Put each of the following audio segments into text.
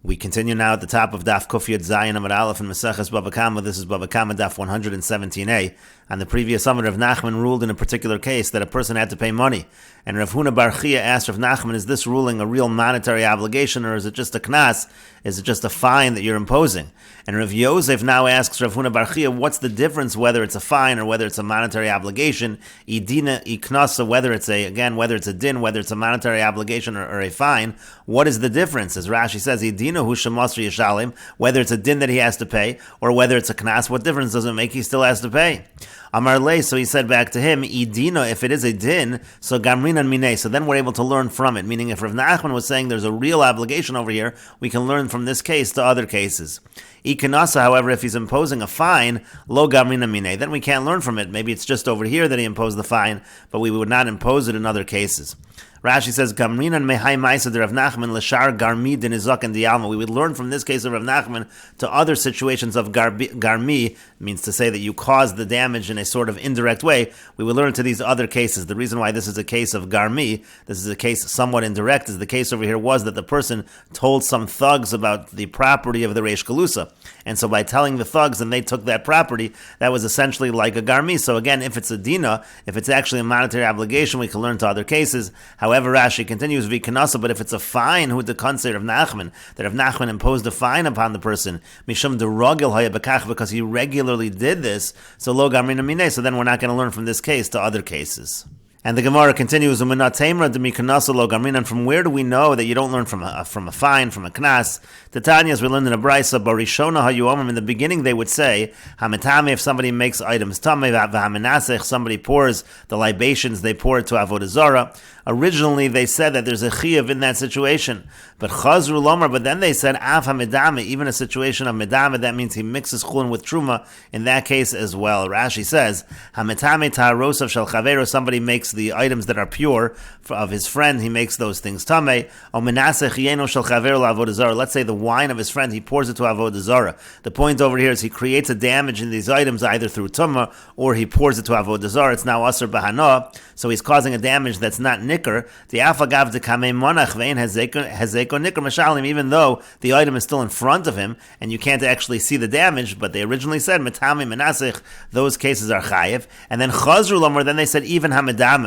We continue now at the top of Daf Kufiyat Zayin Amud Aleph and Meseches Bava Kamma. This is Bava Kamma Daf 117a. On the previous summit, Rav Nachman ruled in a particular case that a person had to pay money. And Rav Huna Bar Chia asked Rav Nachman, is this ruling a real monetary obligation or is it just a knas? Is it just a fine that you're imposing? And Rav Yosef now asks Rav Huna Bar Chia, what's the difference whether it's a fine or whether it's a monetary obligation? Idina, iknasa, whether it's a din, whether it's a monetary obligation or a fine, what is the difference? As Rashi says, Idina hu shemasri yishalim, whether it's a din that he has to pay or whether it's a knas, what difference does it make? He still has to pay. Amar lei, so he said back to him, Idina, if it is a din, so gamrinan minei, so then we're able to learn from it. Meaning if Rav Nachman was saying there's a real obligation over here, we can learn from this case to other cases. Ikanasa, however, if he's imposing a fine, lo gamrinan minei, then we can't learn from it. Maybe it's just over here that he imposed the fine, but we would not impose it in other cases. Rashi says, Gamrinan mehai maisa de Rav Nachman l'shar garmi dinizak and dialma. We would learn from this case of Rav Nachman to other situations of garmi, means to say that you caused the damage in a sort of indirect way. We would learn to these other cases. The reason why this is a case of garmi, this is a case somewhat indirect, is the case over here was that the person told some thugs about the property of the Reish Galusa. And so by telling the thugs and they took that property, that was essentially like a garmi. So again, if it's a dina, if it's actually a monetary obligation, we can learn to other cases. However, Rashi continues, Vikanasa, but if it's a fine, who the concept of Nachman, that Rav Nachman imposed a fine upon the person, Mishum de Rogel Haya Bekach, because he regularly did this, so Lo Gamrina Mine, so then we're not going to learn from this case to other cases. And the Gemara continues, and from where do we know that you don't learn from a fine, from a knas? Titania, as we learned in a brisa, barishona hayuomim, in the beginning they would say, hametame, if somebody makes items tameh, v'hamenasech, somebody pours the libations, they pour it to avodah zarah. Originally they said that there's a chiyuv in that situation, but chazru lomar, but then they said af hamedame, even a situation of medame, that means he mixes chulin with truma, in that case as well. Rashi says, hametame ta'arosav shel chavero, somebody makes the items that are pure of his friend, he makes those things tameh. O menasech yeno shel chavero la'avodah zarah, let's say the wine of his friend, he pours it to avodah zarah. The point over here is he creates a damage in these items either through tumah or he pours it to avodah zarah. It's now asur bahana, so he's causing a damage that's not nikr. The afagav de kamei monach vein hezeko nikr mashalim, even though the item is still in front of him and you can't actually see the damage, but they originally said metame menasich, those cases are chayiv. And then chazru lomar, then they said even hamedame.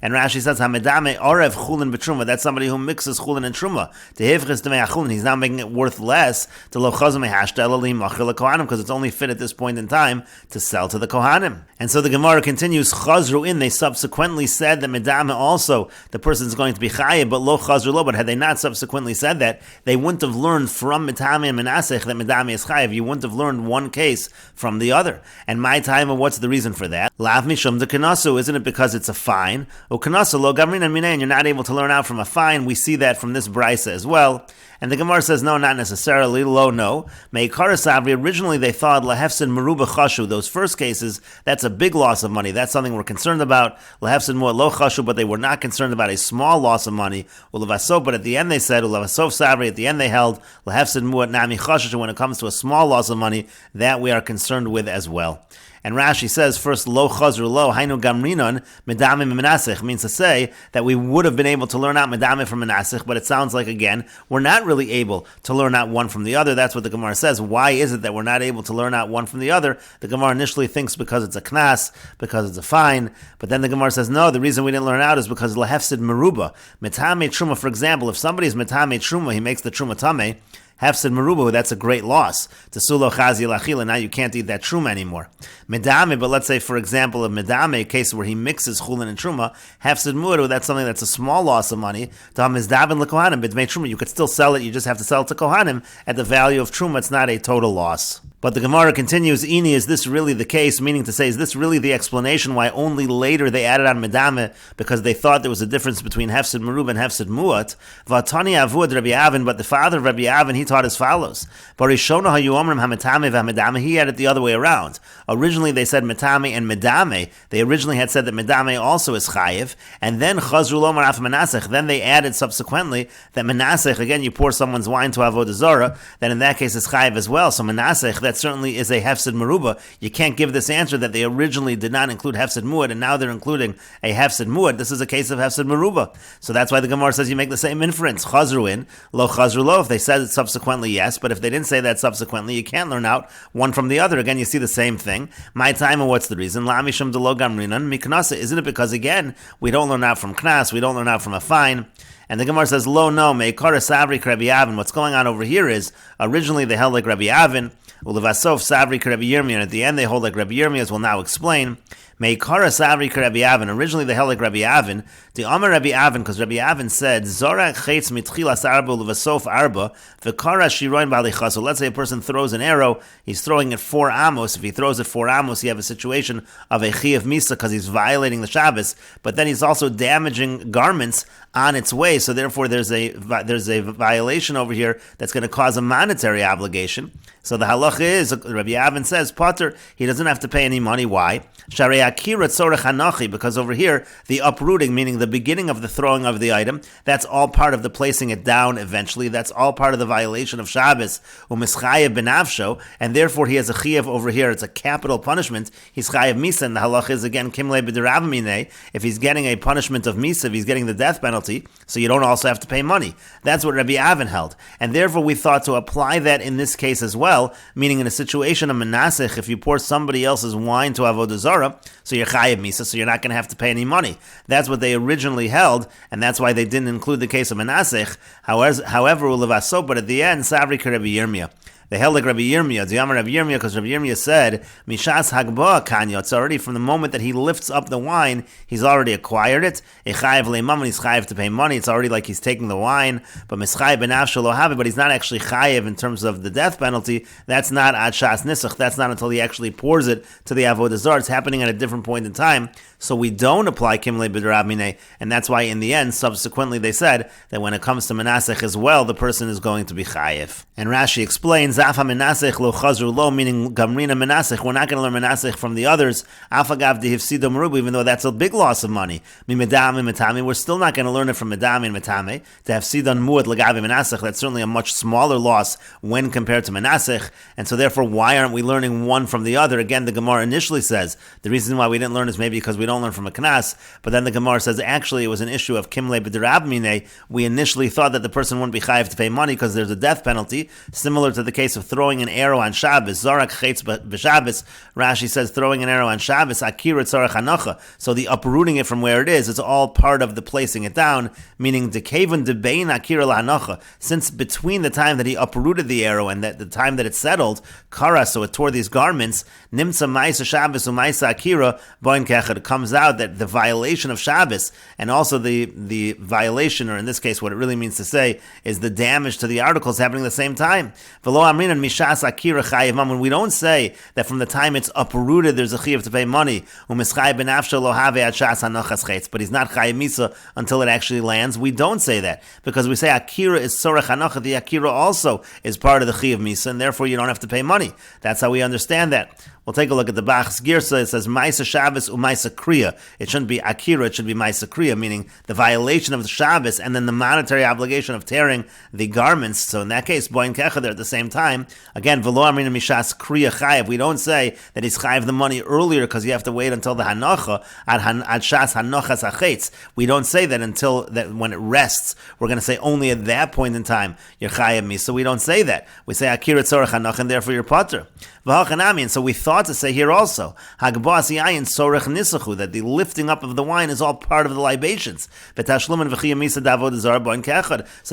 And Rashi says hamedame orev chulin betruma, that's somebody who mixes chulin and truma. Tehivchis demei achulin, he's now making it worth less to lo chazam hashta elalim machir lekohanim, because it's only fit at this point in time to sell to the kohanim. And so the Gemara continues, chazru in, they subsequently said that medame also, the person is going to be chayiv, but lo chazru lo, but had they not subsequently said that, they wouldn't have learned from metame and menasech that medame is chayiv. You wouldn't have learned one case from the other. And my time, what's the reason for that? Lav mishum de kanasu, isn't it because it's a fine? O kanasu lo gamrin and minay, and you're not able to learn out from a fine. We see that from this brisa as well. And the Gemara says, no, not necessarily. Lo, no. Meikara savri, originally they thought lahefsin meruba chashu, those first cases, that's a big loss of money. That's something we're concerned about. Lahefsin muat lo chashu, but they were not concerned about a small loss of money. Ulavasov, but at the end they said, ulavasov savri, at the end they held, lahefsin muat nami chashu, when it comes to a small loss of money, that we are concerned with as well. And Rashi says, first, lo chazru lo, hainu gamrinon, medame menasech, means to say that we would have been able to learn out medame from menasech, but it sounds like, again, we're not really able to learn out one from the other. That's what the Gemara says. Why is it that we're not able to learn out one from the other? The Gemara initially thinks because it's a knas, because it's a fine, but then the Gemara says, no, the reason we didn't learn out is because lahefsid meruba. Metame truma, for example, if somebody is metame truma, he makes the truma tameh, Hefsid Meruba, that's a great loss. Tesulo chazi lachila, now you can't eat that truma anymore. Medame, but let's say, for example, of medame, a case where he mixes chulin and truma, Hefsid Muru, that's something that's a small loss of money. Tamizdaven lekohanim, b'dmei truma, you could still sell it, you just have to sell it to kohanim at the value of truma, it's not a total loss. But the Gemara continues, Ini, is this really the case? Meaning to say, is this really the explanation why only later they added on medame, because they thought there was a difference between Hefsid Merub and Hefsid Muat? Vatani avud Rabbi Avin, but the father of Rabbi Avin, he taught as follows. Barishona hayuomrim hametame v'hamedame, he had it the other way around. Originally they said metame and medame. They originally had said that medame also is chayiv, and then chazru lomar af menasech. Then they added subsequently that menasech, again, you pour someone's wine to avodah zarah, then in that case it's chayiv as well. So menasech, that certainly is a hefsed meruba. You can't give this answer that they originally did not include hefsed muad, and now they're including a hefsed muad. This is a case of hefsed meruba. So that's why the Gemara says you make the same inference. Chazru in, lo chazru lo. If they said it subsequently, yes, but if they didn't say that subsequently, you can't learn out one from the other. Again, you see the same thing. My time, and what's the reason? La mishum de lo gamrinan miknasa. Isn't it because, again, we don't learn out from knas, we don't learn out from a fine? And the Gemara says, lo no, meikara savri Rabbi Avin. What's going on over here is, originally they held like Rabbi Avin, ulevasof savri Rabbi Yirmiyah, and at the end they hold like Rabbi Yirmiyah, as we'll now explain. Meikara savri Rabbi Avin. Originally they held like Rabbi Avin. The Amar Rabbi Avin, because Rabbi Avin said, Zorak chetz mitchilas arba ulevasof arba, v'kara shiroin b'alicha. So let's say a person throws an arrow, he's throwing it 4 amos. If he throws it 4 amos, you have a situation of a chi of misa, because he's violating the Shabbos, but then he's also damaging garments on its way, so therefore there's a violation over here that's going to cause a monetary obligation. So the halacha is, Rabbi Avin says, Potter, he doesn't have to pay any money. Why? Because over here, the uprooting, meaning the beginning of the throwing of the item, that's all part of the placing it down eventually. That's all part of the violation of Shabbos, and therefore he has a chiyuv over here. It's a capital punishment. He's chayav misa, and the halacha is again kimle b'derav minei. If he's getting a punishment of misa, if he's getting the death penalty, so you don't also have to pay money. That's what Rabbi Avin held, and therefore we thought to apply that in this case as well, meaning in a situation of menasech, if you pour somebody else's wine to avodah zarah, so you're chayav misa, so you're not going to have to pay any money. That's what they originally held, and that's why they didn't include the case of menasech. However, ulevaso, but at the end, savri Rabbi Yirmiyah. They held like Rabbi Yirmiyah, the Amar Rabbi Yirmiyah, because Rabbi Yirmiyah said, Mishas Hagba Kanya, it's already from the moment that he lifts up the wine, he's already acquired it. Echayev leimam, he's chayev to pay money, it's already like he's taking the wine, but Mischayev benafshe lo have, but he's not actually chayev in terms of the death penalty. That's not ad shas nisach, that's not until he actually pours it to the avodah zarah. It's happening at a different point in time, so we don't apply kimle b'derab minei, and that's why in the end, subsequently they said that when it comes to menasech as well, the person is going to be chayev. And Rashi explains, Afa menasech lo chazru lo, meaning gamrina menasech. We're not going to learn menasech from the others. Afagav dehifsido meruba, even though that's a big loss of money. Mimedam and metame, we're still not going to learn it from medam and metame. To have sidon muad lagavi menasech, that's certainly a much smaller loss when compared to menasech. And so therefore, why aren't we learning one from the other? Again, the Gemara initially says the reason why we didn't learn is maybe because we don't learn from a knas. But then the Gemara says actually it was an issue of kimle b'derab minei. We initially thought that the person wouldn't be chayiv to pay money because there's a death penalty, similar to the case of throwing an arrow on Shabbos. Zorak chetz b'Shabbos. Rashi says throwing an arrow on Shabbos, akira tzarech hanocha. So the uprooting it from where it is, it's all part of the placing it down, meaning dekevon debein akira lahanocha. Since between the time that he uprooted the arrow and that the time that it settled, kara, so it tore these garments, nimtza ma'isa Shabbos u'ma'isa akira boin kechad. It comes out that the violation of Shabbos and also the violation, or in this case what it really means to say, is the damage to the articles happening at the same time. When we don't say that from the time it's uprooted there's a chiyuv to pay money, but he's not chayiv misa until it actually lands, we don't say that, because we say akira is sorech hanocha, the akira also is part of the chiyuv misa, and therefore you don't have to pay money. That's how we understand that. We'll take a look at the Bach's Girsa. It says Maisa Shabbos u'Maisa Kriya. It shouldn't be Akira, it should be Maisa Kriya, meaning the violation of the Shabbos and then the monetary obligation of tearing the garments. So in that case, Boin Kecha there at the same time. Again, V'lo Amrina Mishas Kriya Chayev. We don't say that he's Chayev the money earlier because you have to wait until the Hanocha, ad Shas Hanochas HaChetz. We don't say that until that when it rests. We're going to say only at that point in time you're Chayev me. So we don't say that. We say Akira Tzorach Hanoch and therefore you're Potter. And so we thought to say here also, that the lifting up of the wine is all part of the libations. So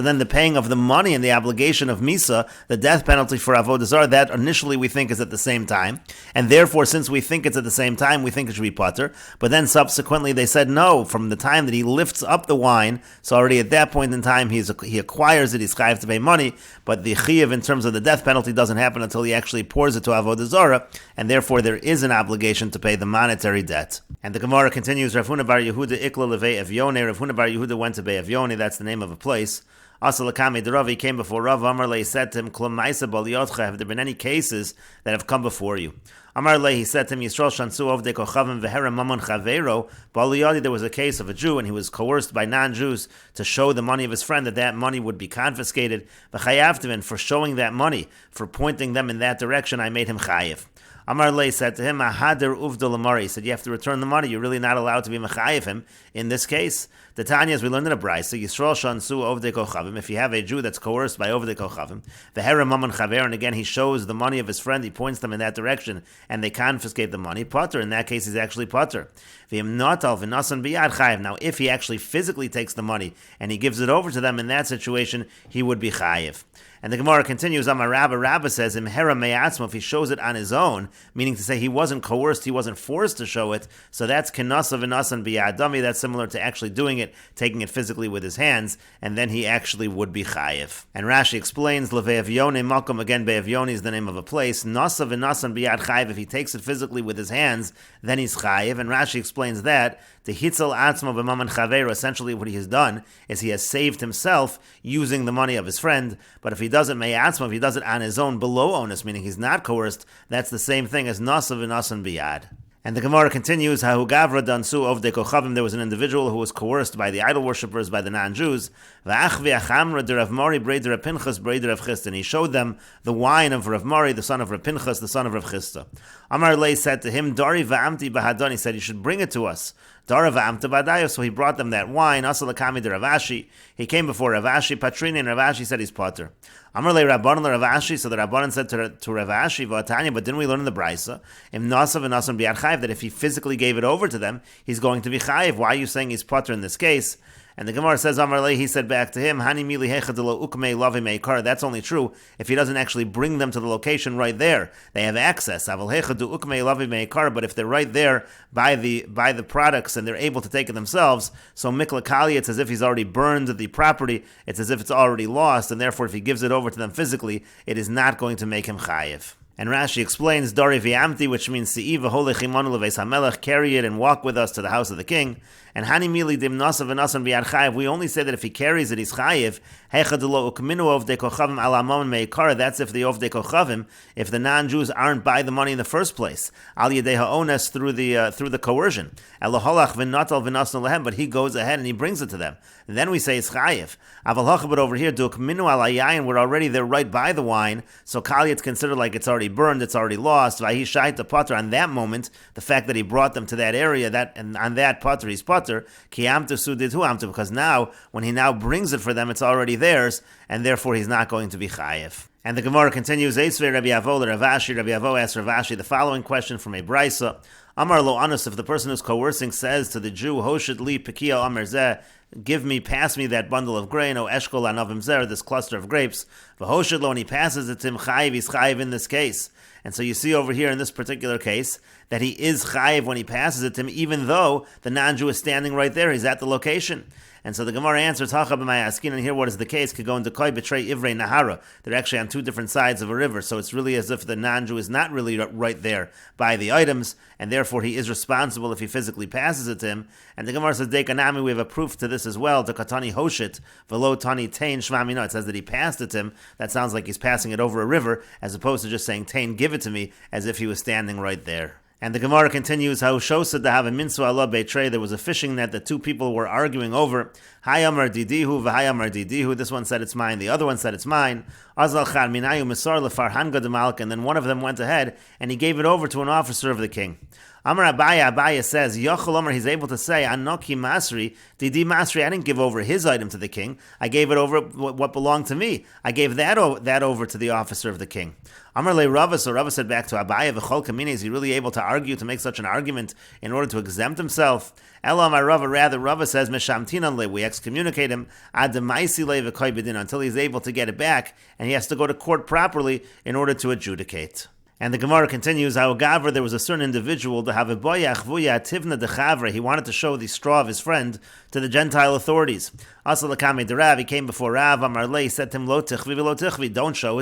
then the paying of the money and the obligation of Misa, the death penalty for Avodah Zarah, that initially we think is at the same time. And therefore, since we think it's at the same time, we think it should be Potter. But then subsequently they said no, from the time that he lifts up the wine, so already at that point in time he acquires it, he's chayav to pay money, but the chiyuv in terms of the death penalty doesn't happen until he actually pours it to Avodah Zarah, and therefore there is an obligation to pay the monetary debt. And the Gemara continues, Rav Huna bar Yehuda ikla levei Evyone. Rav Huna bar Yehuda went to Bei Evyone, that's the name of a place. Asal Kame de Rav, he came before Rav. Amar Le said to him, Klum Maisa Baliyotcha, have there been any cases that have come before you? Amar Le, he said to him, Yisrael Shansu Ovdei Kochavim Vehera Mamon Chavero. Baliyadi, there was a case of a Jew, and he was coerced by non-Jews to show the money of his friend, that money would be confiscated. V'chayavtivin, for showing that money, for pointing them in that direction, I made him chayiv. Amar Le said to him, Ahader uvdal amari. He said, you have to return the money. You're really not allowed to be mechayiv him in this case. The Tanya, as we learned in a brayso, Yisrael shansu ovdei kochavim. If you have a Jew that's coerced by ovdei kochavim, v'hera maman chaver, and again he shows the money of his friend, he points them in that direction, and they confiscate the money. Potter. In that case, he's actually potter. V'im natal v'nasan biyad chayiv. Now, if he actually physically takes the money and he gives it over to them in that situation, he would be chayiv. And the Gemara continues, Amar Rabba says, Imhera me'atzmo, if he shows it on his own, meaning to say he wasn't coerced, he wasn't forced to show it, so that's kenasa v'nasan biyadami, that's similar to actually doing it, taking it physically with his hands, and then he actually would be chayiv. And Rashi explains, Leve'avyone makom, again, Be'avyone is the name of a place, nasa v'nasan biyad chayiv, if he takes it physically with his hands, then he's chayiv, and Rashi explains that, the hitzel atzmo b'maman chaver, essentially what he has done is he has saved himself using the money of his friend, but if he does it me'atzmo, if he does it on his own below onus, meaning he's not coerced, that's the same thing as nasa v'nasan biyad. And the Gemara continues, Hahu Gavra Dansu Ovdei Kochavim, there was an individual who was coerced by the idol worshippers, by the non-Jews. V'achvi achamra de Rav Mari brei de Rav Pinchas brei de Rav Chisda. And he showed them the wine of Rav Mari, the son of Rav Pinchas, the son of Rav Chisda. Amar Lei said to him, Dari v'amti bahadon, he said, you should bring it to us. Dara v'amta b'adayo, so he brought them that wine. Asal akami de Rav Ashi. He came before Rav Ashi, Patrini, and Rav Ashi said he's potter. Amar le Rabbanan le Rav Ashi, so the Rabbanan said to Rav Ashi, V'atanya, but didn't we learn in the Brisa, Im nasa v'nasan b'yad chayiv, that if he physically gave it over to them, he's going to be chayiv. Why are you saying he's potter in this case? And the Gemara says, Amar le, he said back to him, Hani mili hechadelo ukmei lavi meikar. That's only true if he doesn't actually bring them to the location right there. They have access. Aval hechadu ukmei lavi meikar. But if they're right there by the products and they're able to take it themselves, so mikla kali, it's as if he's already burned the property. It's as if it's already lost, and therefore if he gives it over to them physically, it is not going to make him chayiv. And Rashi explains, Dari v'amti, which means Si'iva holechimanu leveis hamelech, carry it and walk with us to the house of the king. And Hani mili dim nasa v'nasan b'yad chayiv, we only say that if he carries it, he's chayiv. Hechadelo ukminu ovdei kochavim ala mamon meikar, that's if the ovdei kochavim, if the non-Jews aren't by the money in the first place. Al yedei ha'ones, through the coercion. Eloholach v'natal v'nasan lehem, but he goes ahead and he brings it to them. And then we say it's chayiv. Aval hacha, but over here, du ukminu ala yayin, we're already there right by the wine, so kali it's considered like it's already burned, it's already lost. Vahi shaita potter, on that moment, the fact that he brought them to that area, and on that potter he's potter, ki amtu sudid hu amtu, because now, when he now brings it for them, it's already theirs, and therefore he's not going to be chayiv. And the Gemara continues, Eisvei Rabbi Avo, Rav Ashi, Rabbi Avo asked Rav Ashi the following question from a brisa. Amar lo anus, if the person who's coercing says to the Jew, Hoshit li pekia amar zeh, pass me that bundle of grain, o eshkol anavim zer, this cluster of grapes, v'hoshit lo, and he passes it to him, chayiv, he's chayiv in this case. And so you see over here in this particular case that he is chayiv when he passes it to him, even though the non-Jew is standing right there, he's at the location. And so the Gemara answers, Hacha b'mayaskin, and here what is the case? Could go into koi betray ivrei nahara. They're actually on two different sides of a river, so it's really as if the non-Jew is not really right there by the items, and therefore he is responsible if he physically passes it to him. And the Gemara says, Dekanami, we have a proof to this as well, to katani hoshit, velo tani tain shvamino. It says that he passed it to him. That sounds like he's passing it over a river, as opposed to just saying, tain, give it to me, as if he was standing right there. And the Gemara continues, how shosa to have a minsu Allah betray. There was a fishing net that two people were arguing over. Hayamar didihu v'hayamar didihu. This one said it's mine, the other one said it's mine. Azal char minayu misar lefarhan gadamalik. And then one of them went ahead and he gave it over to an officer of the king. Amar Abaya says, Yochel Omer, he's able to say, Anoki Masri, Didi Masri, I didn't give over his item to the king. I gave it over what belonged to me. I gave that over to the officer of the king. Amar Le Rava, so Rava said back to Abaya, V'chol Kamine, is he really able to argue, to make such an argument in order to exempt himself? Ela my Rava, rather, Rava says, Meshamtinan le, we excommunicate him, Adamaisi le v'koy bedin, until he's able to get it back, and he has to go to court properly in order to adjudicate. And the Gemara continues, how Gavra, there was a certain individual, to have a boyach vuya tivna de chavra, he wanted to show the straw of his friend to the Gentile authorities. Asal Lakame de Rav, he came before Rav, Amar Le, he said to him, Lo tichvi v'lo tichvi, don't show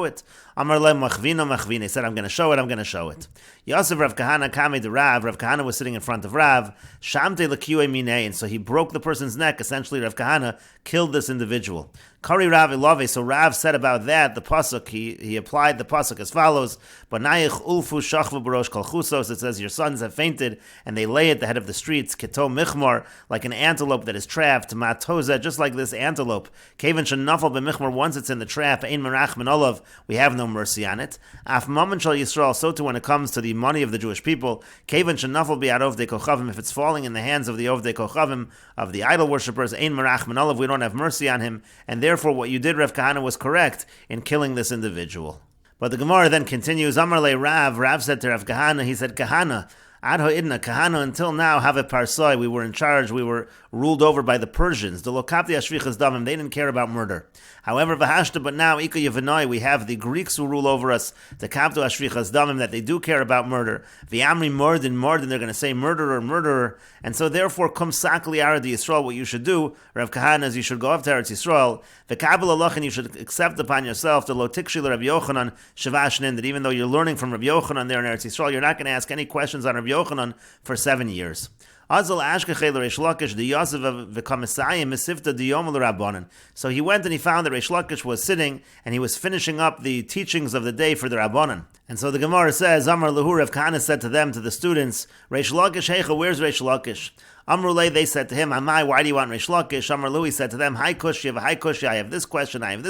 it. Amar Le, machvino, he said, I'm going to show it. Yosef Rav Kahana Kame de Rav Kahana was sitting in front of Rav, Shamte L'kiyue Minei, and so he broke the person's neck. Essentially, Rav Kahana killed this individual. Kari Rav Ilove, so Rav said about that, the pasuk, he applied the pasuk as follows, Banayich ulfu shachvu barosh kalchusos, it says, your sons have fainted, and they lay at the head of the streets, keto michmor, like an antelope that is trapped, matoza, just like this antelope, kevan shenafal b'michmor, once it's in the trap, ein merach min olav, we have no mercy on it. Af mammon shal Yisrael, so too when it comes to the money of the Jewish people, kevan shenafal bi'ad ovdei kochavim, if it's falling in the hands of the ovdei kochavim, of the idol worshippers, ein merach min olav, we don't have mercy on him, and therefore what you did, Rav Kahana, was correct in killing this individual. But the Gemara then continues, Amar le Rav said to Rav Kahana, he said, Kahana, Ad ho'idna, Kahana, until now, have a parsoi, we were in charge, we were ruled over by the Persians. The lokapti ashvichas damim, they didn't care about murder. However, v'hashta, but now, ika yevanoi, we have the Greeks who rule over us, the kapto ashvichas damim, that they do care about murder. V'yamri mordin, they're going to say murderer, and so therefore, kum sakli aradi Yisrael, what you should do, Rav Kahana, is you should go up to Eretz Yisrael, v'kabel alach, and you should accept upon yourself, the lo tikshi Rav Yochanan, shavashnin, that even though you're learning from Rav Yochanan there in Eretz Yisrael, you're not going to ask any questions on Rav Yochanan for 7 years. So he went and he found that Reish Lakish was sitting and he was finishing up the teachings of the day for the Rabbanan. And so the Gemara says, Amar Lahu, Rav Kahana said to them, to the students, Reish Lakish, Heicha, where's Reish Lakish? Amrulay, they said to him, Amai, why do you want Reish Lakish? Amar Lahu, he said to them, Hai Kush, you have a Hai Kush, I have this question, V'hai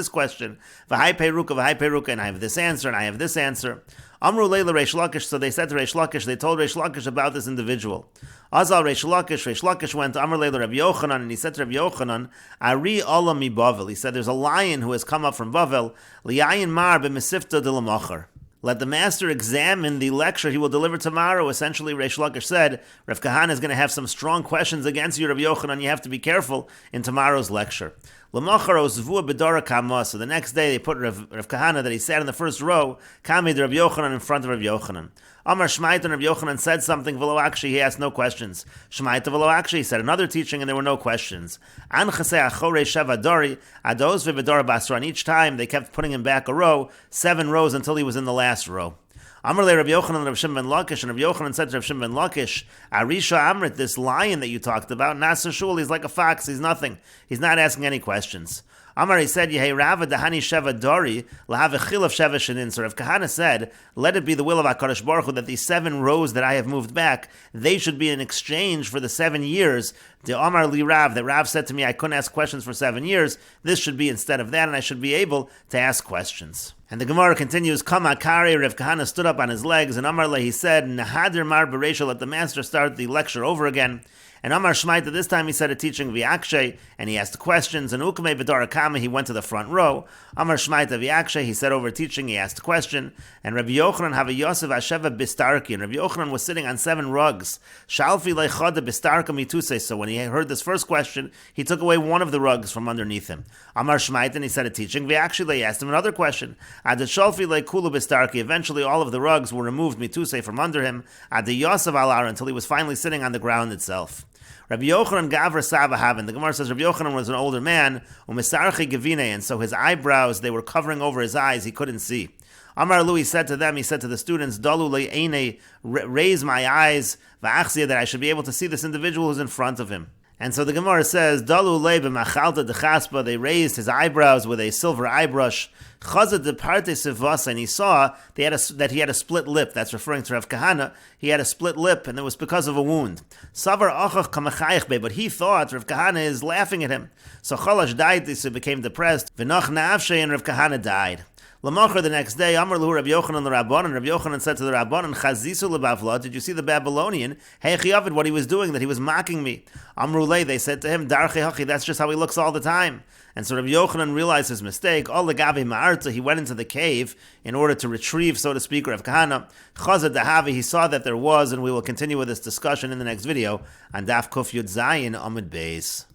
Peruka, and I have this answer, and I have this answer. Amrulay Reish Lakish, so they said to Reish Lakish, they told Reish Lakish about this individual. Azal Reish Lakish went to Amrulay Rabbi Yochanan, and he said to Rabbi Yochanan, Ari Allah mi Bavel, he said, there's a lion who has come up from Bavel, Liayin mar b'mesifta de l'machar. Let the master examine the lecture he will deliver tomorrow. Essentially, Reish Lakish said, Rav Kahana is going to have some strong questions against you, Rabbi Yochanan. You have to be careful in tomorrow's lecture. Kamma. So the next day they put Rav Kahana, that he sat in the first row, Kamma Rav Yochanan, in front of Rav Yochanan. Amar Shmaita, and Rav Yochanan said something, V'lo he asked no questions. Shmaita V'lo he said another teaching, and there were no questions. An chasei achorei sheva dori, ados v'vedor basra, and each time they kept putting him back a row, 7 rows until he was in the last row. Amar le Rabbi Yochanan and Rav Shimon ben Lakish, and Rabbi Yochanan said to Rav Shimon ben Lakish, Arisha Amrit, this lion that you talked about, Nasa Shul, he's like a fox, he's nothing. He's not asking any questions. Amar, he said, Yehei Rava Dahani Sheva Dori, Lahav Echil of Sheva Shenin. So Rav Kahana said, let it be the will of HaKadosh Baruch Hu that these 7 rows that I have moved back, they should be in exchange for the 7 years. The Amar Li Rav, that Rav said to me, I couldn't ask questions for 7 years. This should be instead of that, and I should be able to ask questions. And the Gemara continues, Kamma Kari, Rav Kahana stood up on his legs, and Amar Le, he said, Nahadir Mar Bereisha, let the master start the lecture over again. And Amar Shmaita, this time he said a teaching V'yakshay, and he asked questions. And Ukmei B'dara Kamma, he went to the front row. Amar Shmaita V'yakshay, he said over teaching, he asked a question. And Rabbi Yochanan have a Yosef Asheva Bistarki, and Rabbi Yochanan was sitting on 7 rugs. Shalfi Leichada Bistarka Mituse. So when he heard this first question, he took away one of the rugs from underneath him. Amar Shmaita, and he said a teaching V'yakshay, he asked him another question. Adat Shalfi Leikulu Bistarki, eventually all of the rugs were removed Mituse from under him. Adat Yosef Alar, until he was finally sitting on the ground itself. Rabbi Yochanan Gavra Saba Havin. The Gemara says Rabbi Yochanan was an older man, and so his eyebrows, they were covering over his eyes, he couldn't see. Amar Lu, he said to them, he said to the students, Dalu le'ene, raise my eyes, va'achzia, that I should be able to see this individual who's in front of him. And so the Gemara says, Dalu le b'machalta dechaspa, they raised his eyebrows with a silver eye brush. Chazad de parte sivasa, and he saw that he had a split lip. That's referring to Rav Kahana. He had a split lip, and it was because of a wound. Savar achach kamachayich be, but he thought Rav Kahana is laughing at him. So Chalash died, so he became depressed. V'nach na'avshe, and Rav Kahana died. L'machar, the next day, Amar Lahu Rabbi Yochanan the Rabbanan, Rabbi Yochanan said to the Rabbanan, Chazisu lebavla, did you see the Babylonian? Hey Chiyavid, what he was doing, that he was mocking me. Amrulay, they said to him, Darche Hachi, that's just how he looks all the time. And so Rabbi Yochanan realized his mistake. All the Gavi Ma'arta, he went into the cave in order to retrieve, so to speak, Rav Kahana. Chazad Dahavi, he saw that there was, and we will continue with this discussion in the next video on Daf Yud Zayin Amud Beis.